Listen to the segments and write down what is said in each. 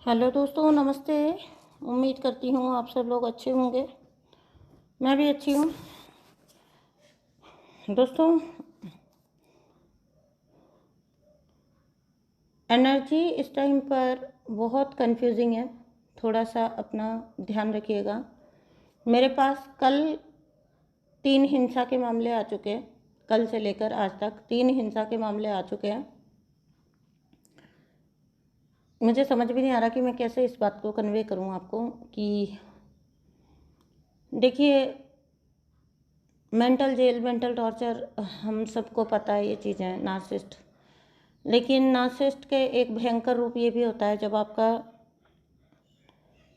Hello दोस्तों, नमस्ते। उम्मीद करती हूँ आप सब लोग अच्छे होंगे। मैं भी अच्छी हूँ। दोस्तों, एनर्जी इस टाइम पर बहुत कंफ्यूजिंग है। थोड़ा सा अपना ध्यान रखिएगा। मेरे पास कल 3 हिंसा के मामले आ चुके हैं। कल से लेकर आज तक 3 हिंसा के मामले आ चुके हैं। मुझे समझ भी नहीं आ रहा कि मैं कैसे इस बात को कन्वे करूँ आपको कि देखिए, मेंटल जेल, मेंटल टॉर्चर, हम सबको पता है ये चीज़ें। नार्सिसिस्ट, लेकिन नार्सिसिस्ट के एक भयंकर रूप ये भी होता है जब आपका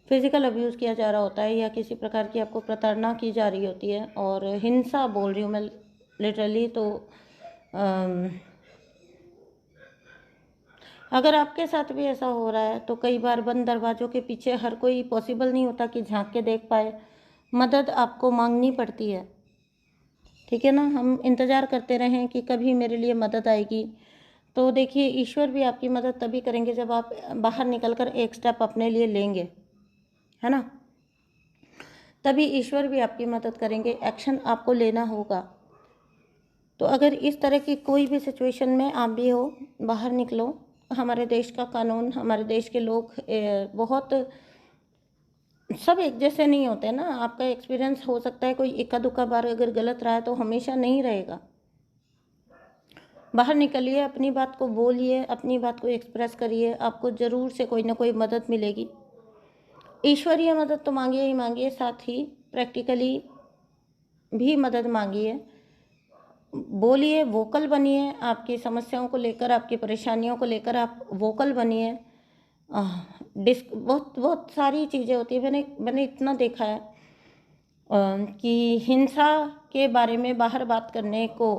फिजिकल अब्यूज़ किया जा रहा होता है या किसी प्रकार की आपको प्रताड़ना की जा रही होती है। और हिंसा बोल रही हूँ मैं लिटरली। तो अगर आपके साथ भी ऐसा हो रहा है तो कई बार बंद दरवाज़ों के पीछे हर कोई पॉसिबल नहीं होता कि झांक के देख पाए। मदद आपको मांगनी पड़ती है, ठीक है ना। हम इंतज़ार करते रहें कि कभी मेरे लिए मदद आएगी। तो देखिए, ईश्वर भी आपकी मदद तभी करेंगे जब आप बाहर निकलकर एक स्टेप अपने लिए लेंगे, है ना। तभी ईश्वर भी आपकी मदद करेंगे। एक्शन आपको लेना होगा। तो अगर इस तरह की कोई भी सिचुएशन में आप भी हो, बाहर निकलो। हमारे देश का कानून, हमारे देश के लोग बहुत सब एक जैसे नहीं होते ना। आपका एक्सपीरियंस हो सकता है कोई इक्का दुक्का बार अगर गलत रहा है तो हमेशा नहीं रहेगा। बाहर निकलिए, अपनी बात को बोलिए, अपनी बात को एक्सप्रेस करिए। आपको ज़रूर से कोई ना कोई मदद मिलेगी। ईश्वरीय मदद तो मांगिए ही मांगिए, साथ ही प्रैक्टिकली भी मदद मांगिए। बोलिए, वोकल बनिए। आपकी समस्याओं को लेकर, आपकी परेशानियों को लेकर आप वोकल बनिए। बहुत बहुत सारी चीज़ें होती है। मैंने इतना देखा है कि हिंसा के बारे में बाहर बात करने को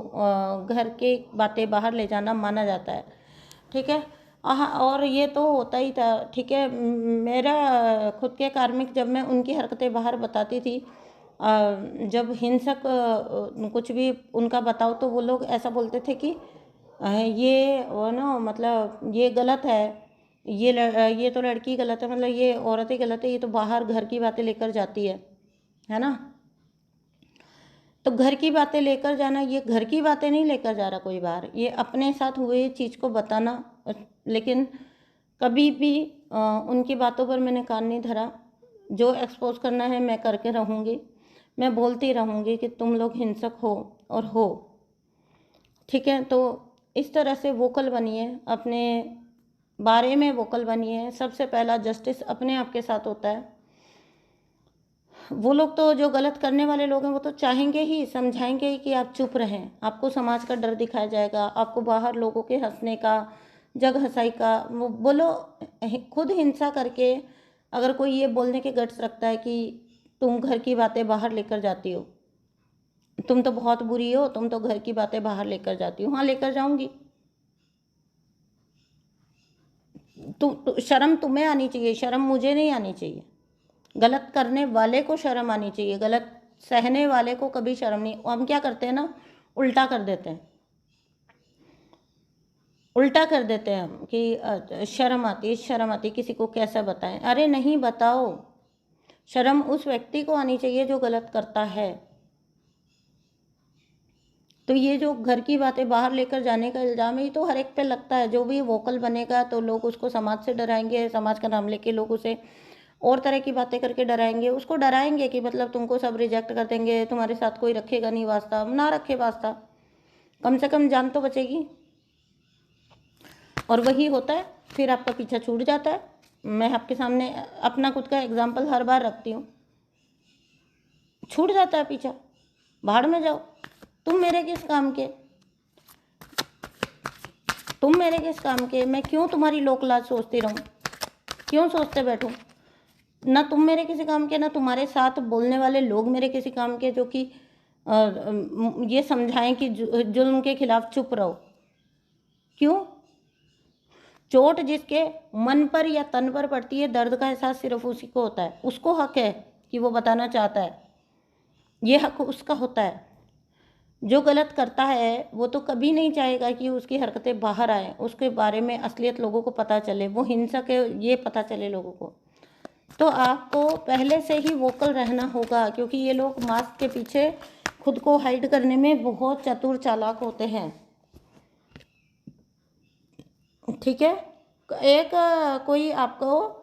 घर के बातें बाहर ले जाना माना जाता है, ठीक है। और ये तो होता ही था, ठीक है। मेरा खुद के कार्मिक, जब मैं उनकी हरकतें बाहर बताती थी, जब हिंसक कुछ भी उनका बताओ तो वो लोग ऐसा बोलते थे कि ये वो ना, मतलब ये गलत है, ये तो लड़की गलत है, मतलब ये औरत ही गलत है, ये तो बाहर घर की बातें लेकर जाती है ना। तो घर की बातें लेकर जाना, ये घर की बातें नहीं लेकर जा रहा कोई बाहर, ये अपने साथ हुए चीज़ को बताना। लेकिन कभी भी उनकी बातों पर मैंने कान नहीं धरा। जो एक्सपोज करना है मैं करके रहूँगी। मैं बोलती रहूँगी कि तुम लोग हिंसक हो और हो, ठीक है। तो इस तरह से वोकल बनिए, अपने बारे में वोकल बनिए। सबसे पहला जस्टिस अपने आप के साथ होता है। वो लोग तो, जो गलत करने वाले लोग हैं, वो तो चाहेंगे ही, समझाएंगे ही कि आप चुप रहें। आपको समाज का डर दिखाया जाएगा, आपको बाहर लोगों के हंसने का, जग हंसाई का। वो बोलो, खुद हिंसा करके अगर कोई ये बोलने के गट्स रखता है कि तुम घर की बातें बाहर लेकर जाती हो, तुम तो बहुत बुरी हो, तुम तो घर की बातें बाहर लेकर जाती हो। हाँ, लेकर जाऊंगी। शर्म तुम्हें आनी चाहिए, शर्म मुझे नहीं आनी चाहिए। गलत करने वाले को शर्म आनी चाहिए, गलत सहने वाले को कभी शर्म नहीं। हम क्या करते हैं ना, उल्टा कर देते हैं। उल्टा कर देते हैं हम कि शर्म आती है, शर्म आती है, किसी को कैसा बताएं। अरे नहीं, बताओ। शर्म उस व्यक्ति को आनी चाहिए जो गलत करता है। तो ये जो घर की बातें बाहर लेकर जाने का इल्ज़ाम है, ये तो हर एक पे लगता है। जो भी वोकल बनेगा तो लोग उसको समाज से डराएंगे, समाज का नाम लेके लोग उसे और तरह की बातें करके डराएंगे। उसको डराएंगे कि मतलब तुमको सब रिजेक्ट कर देंगे, तुम्हारे साथ कोई रखेगा नहीं वास्ता। ना रखे वास्ता, कम से कम जान तो बचेगी। और वही होता है, फिर आपका पीछा छूट जाता है। मैं आपके सामने अपना खुद का एग्जाम्पल हर बार रखती हूँ। छूट जाता है पीछा, भाड़ में जाओ। तुम मेरे किस काम के, तुम मेरे किस काम के। मैं क्यों तुम्हारी लोक लाज सोचती रहूँ, क्यों सोचते बैठूँ। ना तुम मेरे किसी काम के, ना तुम्हारे साथ बोलने वाले लोग मेरे किसी काम के, जो कि ये समझाएं कि जुल्म के खिलाफ चुप रहो। क्यों? चोट जिसके मन पर या तन पर पड़ती है, दर्द का एहसास सिर्फ उसी को होता है। उसको हक है कि वो बताना चाहता है, ये हक उसका होता है। जो गलत करता है वो तो कभी नहीं चाहेगा कि उसकी हरकतें बाहर आए, उसके बारे में असलियत लोगों को पता चले, वो हिंसक है ये पता चले लोगों को। तो आपको पहले से ही वोकल रहना होगा, क्योंकि ये लोग मास्क के पीछे खुद को हाइड करने में बहुत चतुर चालाक होते हैं। ठीक है। एक कोई आपको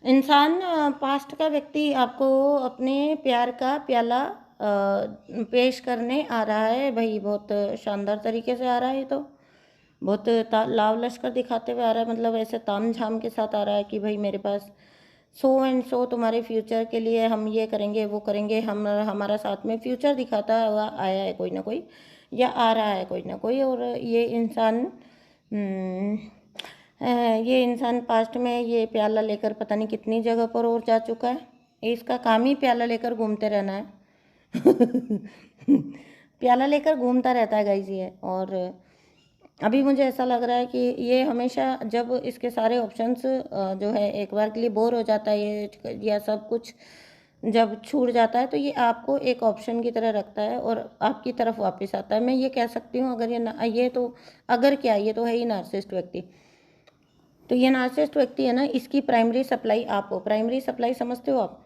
इंसान, पास्ट का व्यक्ति आपको अपने प्यार का प्याला पेश करने आ रहा है भाई, बहुत शानदार तरीके से आ रहा है। ये तो बहुत लाव लश्कर दिखाते हुए आ रहा है, मतलब ऐसे ताम झाम के साथ आ रहा है कि भाई मेरे पास सो एंड सो तुम्हारे फ्यूचर के लिए हम ये करेंगे वो करेंगे, हम हमारा साथ में फ्यूचर दिखाता हुआ आया है कोई ना कोई, या आ रहा है कोई ना कोई। और ये इंसान पास्ट में ये प्याला लेकर पता नहीं कितनी जगह पर और जा चुका है। इसका काम ही प्याला लेकर घूमते रहना है। प्याला लेकर घूमता रहता है गाइस ये। और अभी मुझे ऐसा लग रहा है कि ये हमेशा जब इसके सारे ऑप्शंस जो है एक बार के लिए बोर हो जाता है ये, या सब कुछ जब छूट जाता है, तो ये आपको एक ऑप्शन की तरह रखता है और आपकी तरफ वापस आता है। मैं ये कह सकती हूँ, अगर ये तो अगर क्या, ये तो है ही नार्सिसिस्ट व्यक्ति। तो ये नार्सिसिस्ट व्यक्ति है ना, इसकी प्राइमरी सप्लाई आप हो। प्राइमरी सप्लाई समझते हो आप?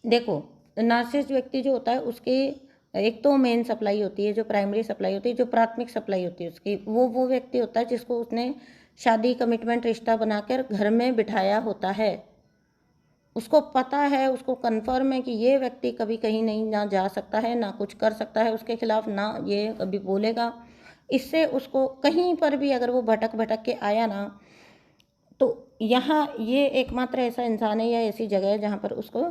देखो, नार्सिसिस्ट व्यक्ति जो होता है उसके एक तो मेन सप्लाई होती है, जो प्राइमरी सप्लाई होती है, जो प्राथमिक सप्लाई होती है उसकी, वो व्यक्ति होता है जिसको उसने शादी कमिटमेंट रिश्ता बनाकर घर में बिठाया होता है। उसको पता है, उसको कन्फर्म है कि ये व्यक्ति कभी कहीं नहीं ना जा सकता है, ना कुछ कर सकता है उसके खिलाफ, ना ये कभी बोलेगा। इससे उसको कहीं पर भी अगर वो भटक भटक के आया ना, तो यहाँ ये एकमात्र ऐसा इंसान है या ऐसी जगह है जहाँ पर उसको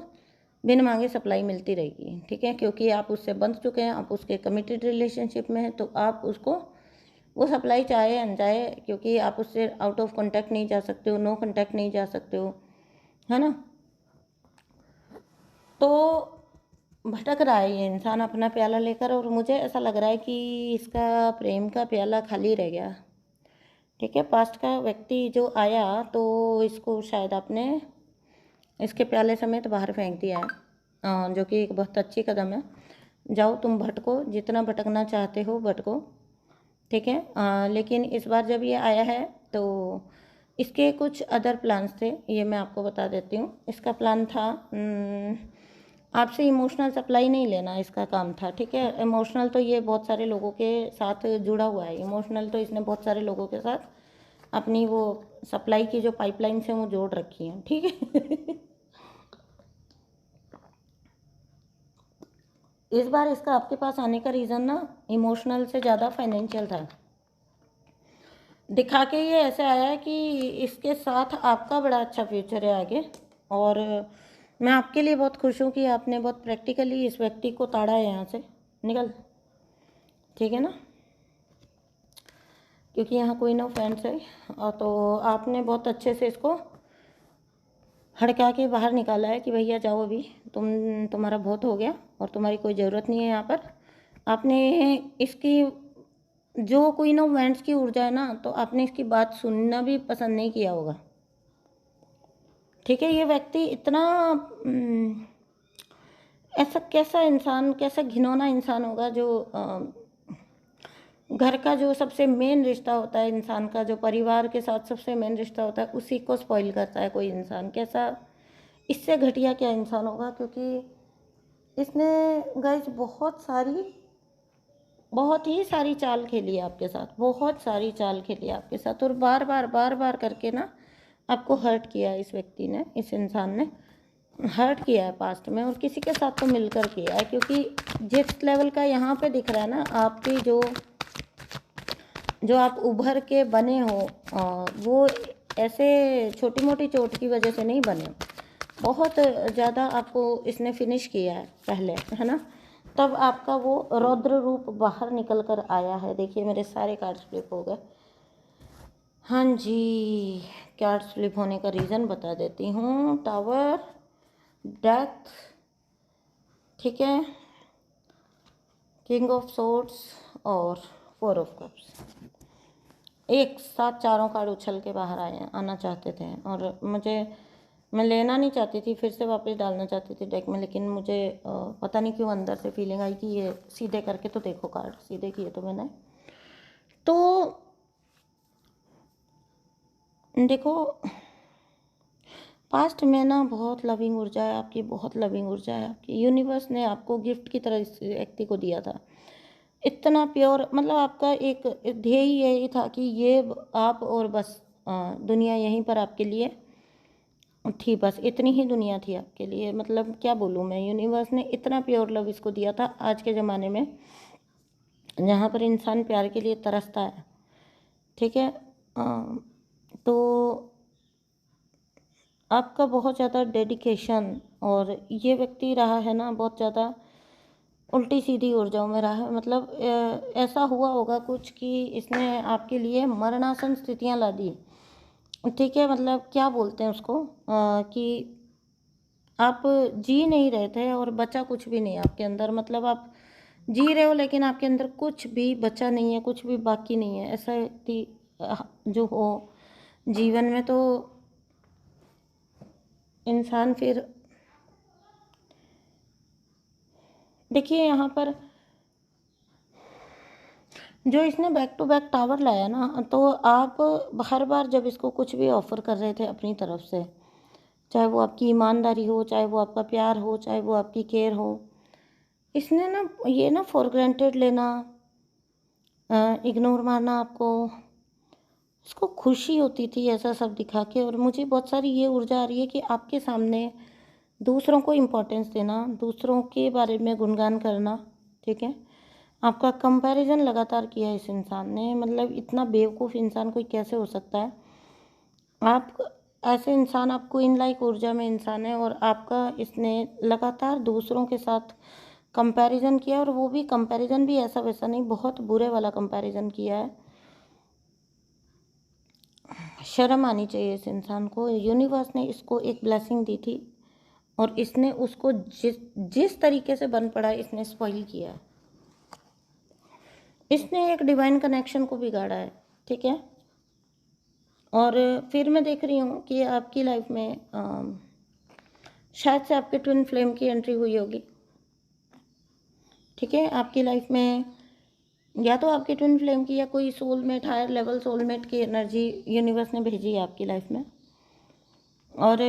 बिन मांगे सप्लाई मिलती रहेगी। ठीक है, क्योंकि आप उससे बंध चुके हैं, आप उसके कमिटेड रिलेशनशिप में हैं, तो आप उसको वो सप्लाई चाहे अनचाहे, क्योंकि आप उससे आउट ऑफ कॉन्टैक्ट नहीं जा सकते हो, नो कॉन्टैक्ट नहीं जा सकते हो, है ना। तो भटक रहा है ये इंसान अपना प्याला लेकर, और मुझे ऐसा लग रहा है कि इसका प्रेम का प्याला खाली रह गया। ठीक है, पास्ट का व्यक्ति जो आया तो इसको शायद आपने इसके प्याले समेत बाहर फेंक दिया है, जो कि एक बहुत अच्छी कदम है। जाओ तुम भटको, जितना भटकना चाहते हो भटको। ठीक है, लेकिन इस बार जब ये आया है तो इसके कुछ अदर प्लान्स थे, ये मैं आपको बता देती हूँ। इसका प्लान था आपसे इमोशनल सप्लाई नहीं लेना, इसका काम था। ठीक है, इमोशनल तो ये बहुत सारे लोगों के साथ जुड़ा हुआ है, इमोशनल तो इसने बहुत सारे लोगों के साथ अपनी वो सप्लाई की जो पाइपलाइन से वो जोड़ रखी है। ठीक है। इस बार इसका आपके पास आने का रीज़न ना इमोशनल से ज़्यादा फाइनेंशियल था। दिखा के ये ऐसे आया है कि इसके साथ आपका बड़ा अच्छा फ्यूचर है आगे, और मैं आपके लिए बहुत खुश हूँ कि आपने बहुत प्रैक्टिकली इस व्यक्ति को ताड़ा है यहाँ से निकल। ठीक है ना, क्योंकि यहाँ कोई ना फ्रेंड्स है, और तो आपने बहुत अच्छे से इसको हड़का के बाहर निकाला है कि भैया जाओ अभी, तुम्हारा बहुत हो गया और तुम्हारी कोई ज़रूरत नहीं है यहाँ पर। आपने इसकी जो क्वीन ऑफ वैंड्स की ऊर्जा है ना, तो आपने इसकी बात सुनना भी पसंद नहीं किया होगा। ठीक है, ये व्यक्ति इतना ऐसा कैसा इंसान, कैसा घिनौना इंसान होगा जो घर का जो सबसे मेन रिश्ता होता है इंसान का, जो परिवार के साथ सबसे मेन रिश्ता होता है, उसी को स्पॉइल करता है कोई इंसान। कैसा, इससे घटिया क्या इंसान होगा, क्योंकि इसने गाइस बहुत ही सारी चाल खेली है आपके साथ, बहुत सारी चाल खेली है आपके साथ, और बार बार करके ना आपको हर्ट किया है इस व्यक्ति ने, इस इंसान ने हर्ट किया है पास्ट में, और किसी के साथ तो मिलकर किया है। क्योंकि जिस लेवल का यहाँ पे दिख रहा है ना, आपकी जो आप उभर के बने हो, वो ऐसे छोटी मोटी चोट की वजह से नहीं बने, बहुत ज़्यादा आपको इसने फिनिश किया है पहले, है ना। तब आपका वो रौद्र रूप बाहर निकल कर आया है। देखिए मेरे सारे कार्ड्स फ्लिप हो गए। हाँ जी, कार्ड्स फ्लिप होने का रीज़न बता देती हूँ। टावर, डेथ, ठीक है, किंग ऑफ सोर्ड्स और 4 ऑफ कप्स। एक साथ चारों कार्ड उछल के बाहर आए, आना चाहते थे, और मुझे मैं लेना नहीं चाहती थी, फिर से वापस डालना चाहती थी डेक में, लेकिन मुझे पता नहीं क्यों अंदर से फीलिंग आई कि ये सीधे करके तो देखो, कार्ड सीधे किए तो मैंने। तो देखो, पास्ट में ना बहुत लविंग ऊर्जा है आपकी, बहुत लविंग ऊर्जा है आपकी। यूनिवर्स ने आपको गिफ्ट की तरह इस व्यक्ति को दिया था, इतना प्योर, मतलब आपका एक ध्येय यही था कि ये आप और बस दुनिया यहीं पर आपके लिए थी, बस इतनी ही दुनिया थी आपके लिए। मतलब क्या बोलूँ मैं, यूनिवर्स ने इतना प्योर लव इसको दिया था आज के ज़माने में जहाँ पर इंसान प्यार के लिए तरसता है, ठीक है। तो आपका बहुत ज़्यादा डेडिकेशन, और ये व्यक्ति रहा है ना बहुत ज़्यादा उल्टी सीधी ऊर्जाओं में रहा है। मतलब ऐसा हुआ होगा कुछ कि इसने आपके लिए मरणासन स्थितियाँ ला दी, ठीक है। मतलब क्या बोलते हैं उसको, कि आप जी नहीं रहे थे और बचा कुछ भी नहीं आपके अंदर। मतलब आप जी रहे हो लेकिन आपके अंदर कुछ भी बचा नहीं है, कुछ भी बाकी नहीं है। ऐसा व्यक्ति जो हो जीवन में, तो इंसान फिर देखिए यहाँ पर जो इसने बैक टू बैक टावर लाया ना, तो आप हर बार जब इसको कुछ भी ऑफर कर रहे थे अपनी तरफ से, चाहे वो आपकी ईमानदारी हो, चाहे वो आपका प्यार हो, चाहे वो आपकी केयर हो, इसने ना ये ना फॉर ग्रांटेड लेना, इग्नोर मारना आपको, इसको खुशी होती थी ऐसा सब दिखा के। और मुझे बहुत सारी ये ऊर्जा आ रही है कि आपके सामने दूसरों को इम्पोर्टेंस देना, दूसरों के बारे में गुणगान करना, ठीक है। आपका कंपैरिजन लगातार किया इस इंसान ने, मतलब इतना बेवकूफ़ इंसान कोई कैसे हो सकता है। आप ऐसे इंसान, आपको इन लाइक ऊर्जा में इंसान है, और आपका इसने लगातार दूसरों के साथ कंपैरिजन किया, और वो भी कंपैरिजन भी ऐसा वैसा नहीं, बहुत बुरे वाला कंपैरिजन किया है। शर्म आनी चाहिए इस इंसान को। यूनिवर्स ने इसको एक ब्लेसिंग दी थी और इसने उसको जिस तरीके से बन पड़ा इसने स्पॉइल किया है। इसने एक डिवाइन कनेक्शन को बिगाड़ा है, ठीक है। और फिर मैं देख रही हूँ कि आपकी लाइफ में शायद से आपके ट्विन फ्लेम की एंट्री हुई होगी, ठीक है। आपकी लाइफ में या तो आपके ट्विन फ्लेम की, या कोई सोलमेट, हायर लेवल सोलमेट की एनर्जी यूनिवर्स ने भेजी है आपकी लाइफ में, और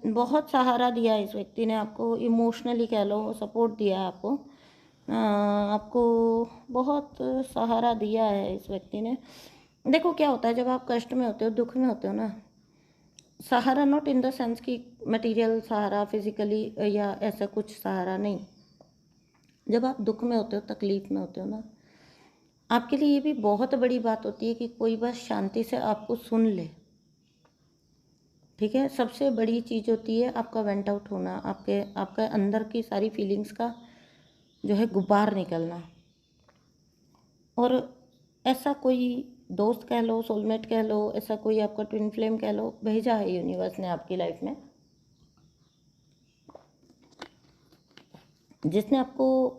बहुत सहारा दिया है इस व्यक्ति ने आपको, इमोशनली कह लो सपोर्ट दिया है आपको, आपको बहुत सहारा दिया है इस व्यक्ति ने। देखो क्या होता है जब आप कष्ट में होते हो, दुख में होते हो ना, सहारा नॉट इन द सेंस कि मटेरियल सहारा, फिजिकली या ऐसा कुछ सहारा नहीं। जब आप दुख में होते हो, तकलीफ में होते हो ना, आपके लिए ये भी बहुत बड़ी बात होती है कि कोई बस शांति से आपको सुन ले, ठीक है। सबसे बड़ी चीज़ होती है आपका वेंट आउट होना, आपके अंदर की सारी फीलिंग्स का जो है गुबार निकलना। और ऐसा कोई दोस्त कह लो, सोलमेट कह लो, ऐसा कोई आपका ट्विन फ्लेम कह लो, भेजा है यूनिवर्स ने आपकी लाइफ में, जिसने आपको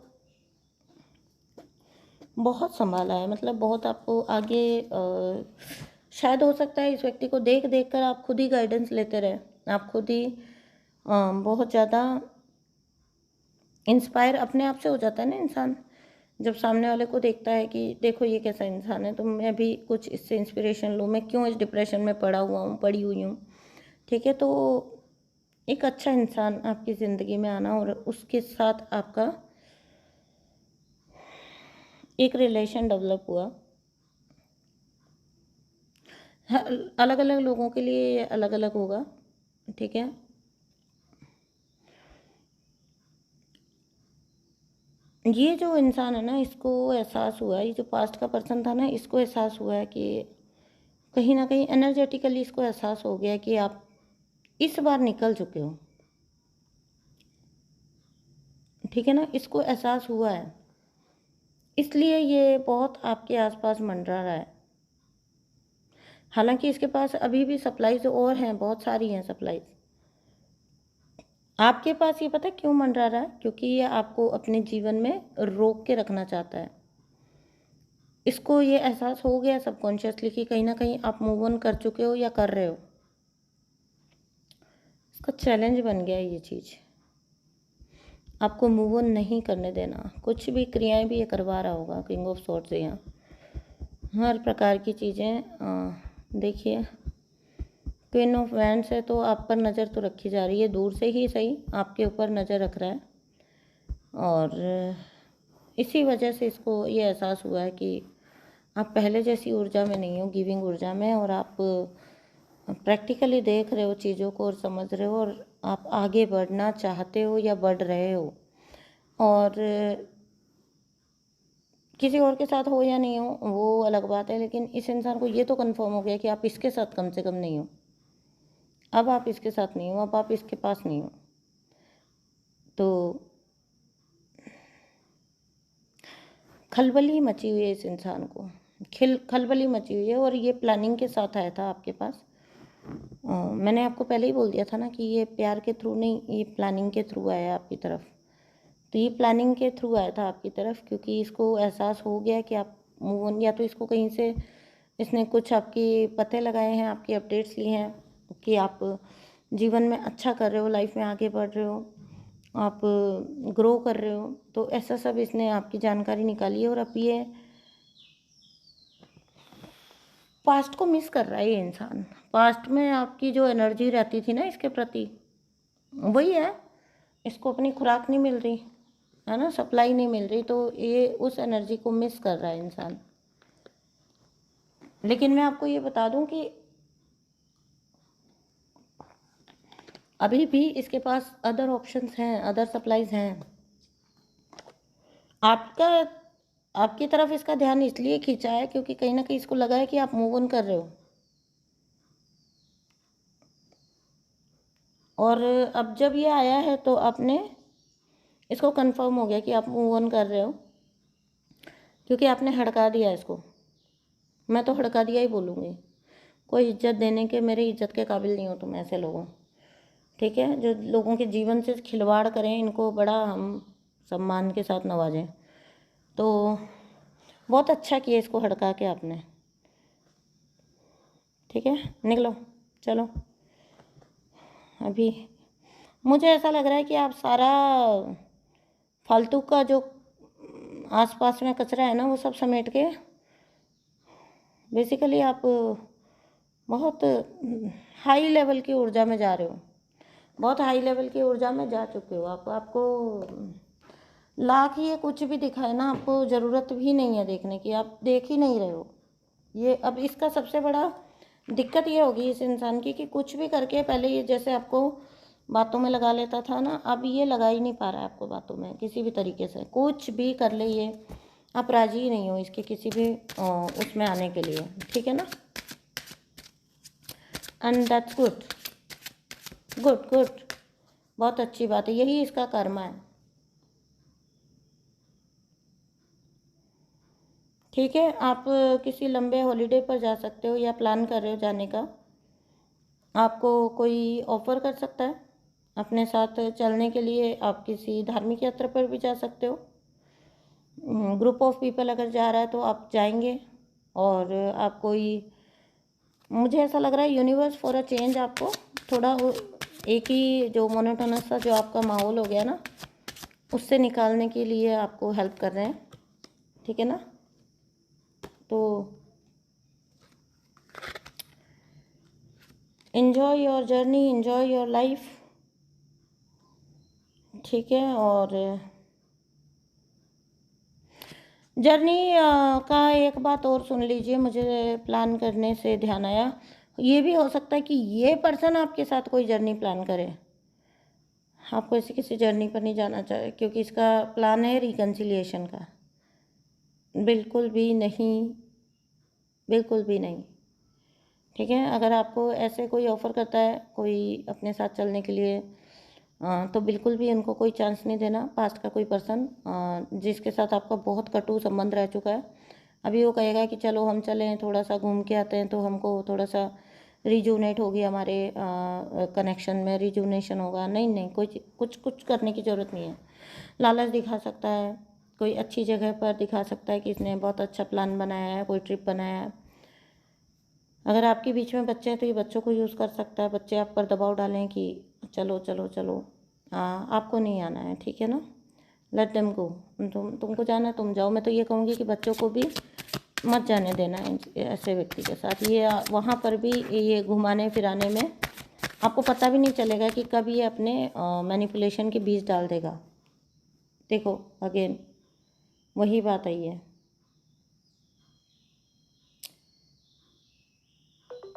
बहुत संभाला है। मतलब बहुत आपको आगे शायद हो सकता है इस व्यक्ति को देख देख कर आप खुद ही गाइडेंस लेते रहे, आप खुद ही बहुत ज़्यादा इंस्पायर अपने आप से हो जाता है ना इंसान, जब सामने वाले को देखता है कि देखो ये कैसा इंसान है, तो मैं भी कुछ इससे इंस्पिरेशन लूँ, मैं क्यों इस डिप्रेशन में पड़ी हुई हूँ, ठीक है। तो एक अच्छा इंसान आपकी ज़िंदगी में आना, और उसके साथ आपका एक रिलेशन डेवलप हुआ। अलग अलग लोगों के लिए अलग अलग होगा, ठीक है। ये जो इंसान है ना, इसको एहसास हुआ है, ये जो पास्ट का पर्सन था ना, इसको एहसास हुआ है कि कहीं ना कहीं एनर्जेटिकली इसको एहसास हो गया कि आप इस बार निकल चुके हो, ठीक है ना। इसको एहसास हुआ है, इसलिए ये बहुत आपके आसपास मंडरा रहा है। हालांकि इसके पास अभी भी सप्लाईज और हैं, बहुत सारी हैं सप्लाईज। आपके पास ये पता है क्यों मंडरा रहा है, क्योंकि ये आपको अपने जीवन में रोक के रखना चाहता है। इसको ये एहसास हो गया सबकॉन्शियसली कि कहीं ना कहीं आप मूव ऑन कर चुके हो या कर रहे हो। का चैलेंज बन गया है ये चीज़, आपको मूव ऑन नहीं करने देना। कुछ भी क्रियाएं भी ये करवा रहा होगा किंग ऑफ सॉर्ड्स यहाँ, हर प्रकार की चीज़ें। देखिए क्वीन ऑफ वैंड्स है, तो आप पर नज़र तो रखी जा रही है, दूर से ही सही आपके ऊपर नज़र रख रहा है। और इसी वजह से इसको ये एहसास हुआ है कि आप पहले जैसी ऊर्जा में नहीं हो, गिविंग ऊर्जा में, और आप प्रैक्टिकली देख रहे हो चीज़ों को और समझ रहे हो, और आप आगे बढ़ना चाहते हो या बढ़ रहे हो। और किसी और के साथ हो या नहीं हो वो अलग बात है, लेकिन इस इंसान को ये तो कंफर्म हो गया कि आप इसके साथ कम से कम नहीं हो। अब आप इसके साथ नहीं हो, अब आप इसके पास नहीं हो। तो खलबली मची हुई है इस इंसान को, खलबली मची हुई है, और ये प्लानिंग के साथ आया था आपके पास। मैंने आपको पहले ही बोल दिया था ना कि ये प्यार के थ्रू नहीं, ये प्लानिंग के थ्रू आया आपकी तरफ। तो ये प्लानिंग के थ्रू आया था आपकी तरफ, क्योंकि इसको एहसास हो गया कि आप मूव ऑन, या तो इसको कहीं से इसने कुछ आपके पते लगाए हैं, आपकी अपडेट्स ली हैं कि आप जीवन में अच्छा कर रहे हो, लाइफ में आगे बढ़ रहे हो, आप ग्रो कर रहे हो। तो ऐसा सब इसने आपकी जानकारी निकाली है, और अब ये पास्ट को मिस कर रहा है ये इंसान। पास्ट में आपकी जो एनर्जी रहती थी ना इसके प्रति, वही है, इसको अपनी खुराक नहीं मिल रही है ना, सप्लाई नहीं मिल रही, तो ये उस एनर्जी को मिस कर रहा है इंसान। लेकिन मैं आपको ये बता दूं कि अभी भी इसके पास अदर ऑप्शंस हैं, अदर सप्लाईज हैं। आपका आपकी तरफ इसका ध्यान इसलिए खींचा है क्योंकि कहीं ना कहीं इसको लगा है कि आप मूव ऑन कर रहे हो, और अब जब ये आया है तो आपने इसको कंफर्म हो गया कि आप मूव ऑन कर रहे हो, क्योंकि आपने हड़का दिया इसको। मैं तो हड़का दिया ही बोलूँगी, कोई इज्जत देने के, मेरी इज्जत के काबिल नहीं हो तुम ऐसे लोगों, ठीक है, जो लोगों के जीवन से खिलवाड़ करें, इनको बड़ा हम सम्मान के साथ नवाजें। तो बहुत अच्छा किया इसको हड़का के आपने, ठीक है, निकलो, चलो। अभी मुझे ऐसा लग रहा है कि आप सारा फालतू का जो आसपास में कचरा है ना वो सब समेट के, बेसिकली आप बहुत हाई लेवल की ऊर्जा में जा रहे हो, बहुत हाई लेवल की ऊर्जा में जा चुके हो आप। आपको लाख ये कुछ भी दिखाए ना, आपको ज़रूरत भी नहीं है देखने की, आप देख ही नहीं रहे हो। ये अब इसका सबसे बड़ा दिक्कत ये होगी इस इंसान की कि कुछ भी करके, पहले ये जैसे आपको बातों में लगा लेता था ना, अब ये लगा ही नहीं पा रहा है आपको बातों में किसी भी तरीके से। कुछ भी कर ले ये, आप राजी ही नहीं हो इसके किसी भी उसमें आने के लिए, ठीक है ना। And that's good, good good, बहुत अच्छी बात है, यही इसका कर्मा है, ठीक है। आप किसी लंबे हॉलीडे पर जा सकते हो या प्लान कर रहे हो जाने का, आपको कोई ऑफ़र कर सकता है अपने साथ चलने के लिए। आप किसी धार्मिक यात्रा पर भी जा सकते हो, ग्रुप ऑफ पीपल अगर जा रहा है तो आप जाएंगे। और आप कोई, मुझे ऐसा लग रहा है यूनिवर्स फॉर अ चेंज आपको थोड़ा एक ही जो मोनोटोनस सा जो आपका माहौल हो गया ना, उससे निकालने के लिए आपको हेल्प कर रहे हैं, ठीक है ना। तो enjoy your journey, enjoy your life, ठीक है। और जर्नी का एक बात और सुन लीजिए, मुझे प्लान करने से ध्यान आया, ये भी हो सकता है कि ये पर्सन आपके साथ कोई जर्नी प्लान करे, आपको ऐसी किसी जर्नी पर नहीं जाना चाहे, क्योंकि इसका प्लान है रिकन्सिलिएशन का। बिल्कुल भी नहीं, बिल्कुल भी नहीं, ठीक है। अगर आपको ऐसे कोई ऑफ़र करता है कोई अपने साथ चलने के लिए, तो बिल्कुल भी उनको कोई चांस नहीं देना। पास्ट का कोई पर्सन जिसके साथ आपका बहुत कटु संबंध रह चुका है, अभी वो कहेगा कि चलो हम चलें, थोड़ा सा घूम के आते हैं, तो हमको थोड़ा सा रिजूनेट होगी, हमारे कनेक्शन में रिजूनेशन होगा। नहीं नहीं, कुछ कुछ करने की ज़रूरत नहीं है। लालच दिखा सकता है, कोई अच्छी जगह पर दिखा सकता है कि इसने बहुत अच्छा प्लान बनाया है, कोई ट्रिप बनाया है। अगर आपके बीच में बच्चे हैं तो ये बच्चों को यूज़ कर सकता है, बच्चे आप पर दबाव डालें कि चलो चलो चलो, हाँ आपको नहीं आना है, ठीक है ना, लेट देम गो। तुमको जाना है तुम जाओ। मैं तो ये कहूँगी कि बच्चों को भी मत जाने देना है ऐसे व्यक्ति के साथ। ये वहाँ पर भी ये घुमाने फिराने में आपको पता भी नहीं चलेगा कि कब ये अपने मैनिपुलेशन के बीज डाल देगा। देखो अगेन वही बात आई है।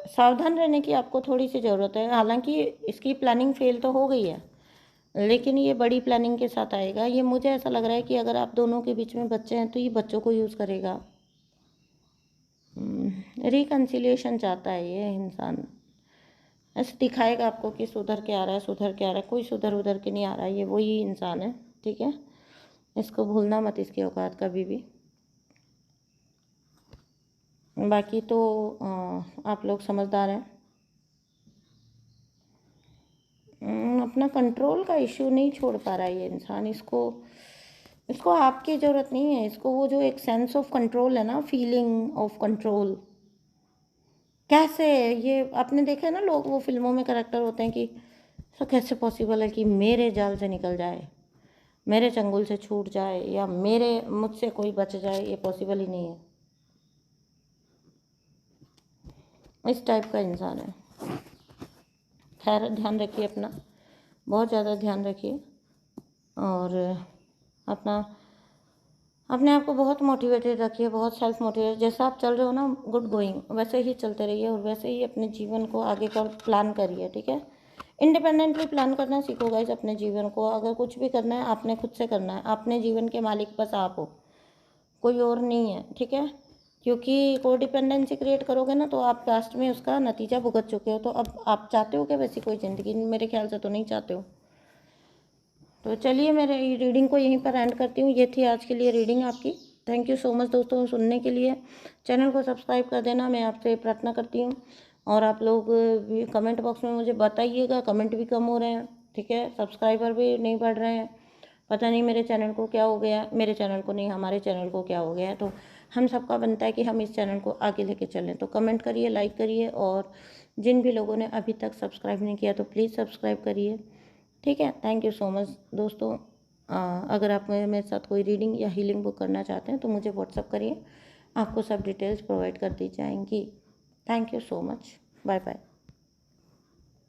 सावधान रहने की आपको थोड़ी सी ज़रूरत है। हालांकि इसकी प्लानिंग फेल तो हो गई है, लेकिन ये बड़ी प्लानिंग के साथ आएगा। ये मुझे ऐसा लग रहा है कि अगर आप दोनों के बीच में बच्चे हैं तो ये बच्चों को यूज़ करेगा। रिकन्सिलिएशन चाहता है ये इंसान, ऐसे दिखाएगा आपको कि सुधर के आ रहा है, सुधर के आ रहा है। कोई सुधर उधर के नहीं आ रहा है, ये वही इंसान है, ठीक है। इसको भूलना मत, इसकी औकात कभी भी। बाकी तो आप लोग समझदार हैं। अपना कंट्रोल का इश्यू नहीं छोड़ पा रहा है ये इंसान। इसको इसको आपकी ज़रूरत नहीं है। इसको वो जो एक सेंस ऑफ कंट्रोल है ना, फीलिंग ऑफ कंट्रोल, कैसे ये आपने देखा है ना, लोग वो फिल्मों में करेक्टर होते हैं कि तो कैसे पॉसिबल है कि मेरे जाल से निकल जाए, मेरे चंगुल से छूट जाए, या मुझसे कोई बच जाए। ये पॉसिबल ही नहीं है। इस टाइप का इंसान है। खैर ध्यान रखिए अपना, बहुत ज़्यादा ध्यान रखिए, और अपना अपने आप को बहुत मोटिवेटेड रखिए, बहुत सेल्फ मोटिवेटेड। जैसा आप चल रहे हो ना, गुड गोइंग, वैसे ही चलते रहिए और वैसे ही अपने जीवन को आगे का प्लान करिए, ठीक है। इंडिपेंडेंटली प्लान करना सीखो गाइस अपने जीवन को। अगर कुछ भी करना है आपने खुद से करना है। अपने जीवन के मालिक बस आप हो, कोई और नहीं है, ठीक है। क्योंकि कोई डिपेंडेंसी क्रिएट करोगे ना तो आप पास्ट में उसका नतीजा भुगत चुके हो। तो अब आप चाहते हो क्या वैसी कोई ज़िंदगी? मेरे ख्याल से तो नहीं चाहते हो। तो चलिए मेरे रीडिंग को यहीं पर एंड करती हूँ। ये थी आज के लिए रीडिंग आपकी। थैंक यू सो मच दोस्तों सुनने के लिए। चैनल को सब्सक्राइब कर देना, मैं आपसे प्रार्थना करती हूँ। और आप लोग भी कमेंट बॉक्स में मुझे बताइएगा। कमेंट भी कम हो रहे हैं, ठीक है, सब्सक्राइबर भी नहीं बढ़ रहे हैं। पता नहीं मेरे चैनल को क्या हो गया, मेरे चैनल को नहीं, हमारे चैनल को क्या हो गया है। तो हम सबका बनता है कि हम इस चैनल को आगे लेके चलें। तो कमेंट करिए, लाइक करिए, और जिन भी लोगों ने अभी तक सब्सक्राइब नहीं किया तो प्लीज़ सब्सक्राइब करिए, ठीक है। थैंक यू सो मच दोस्तों। अगर आप मेरे साथ कोई रीडिंग या हीलिंग बुक करना चाहते हैं तो मुझे व्हाट्सअप करिए, आपको सब डिटेल्स प्रोवाइड कर दी जाएंगी। Thank you so much, bye bye.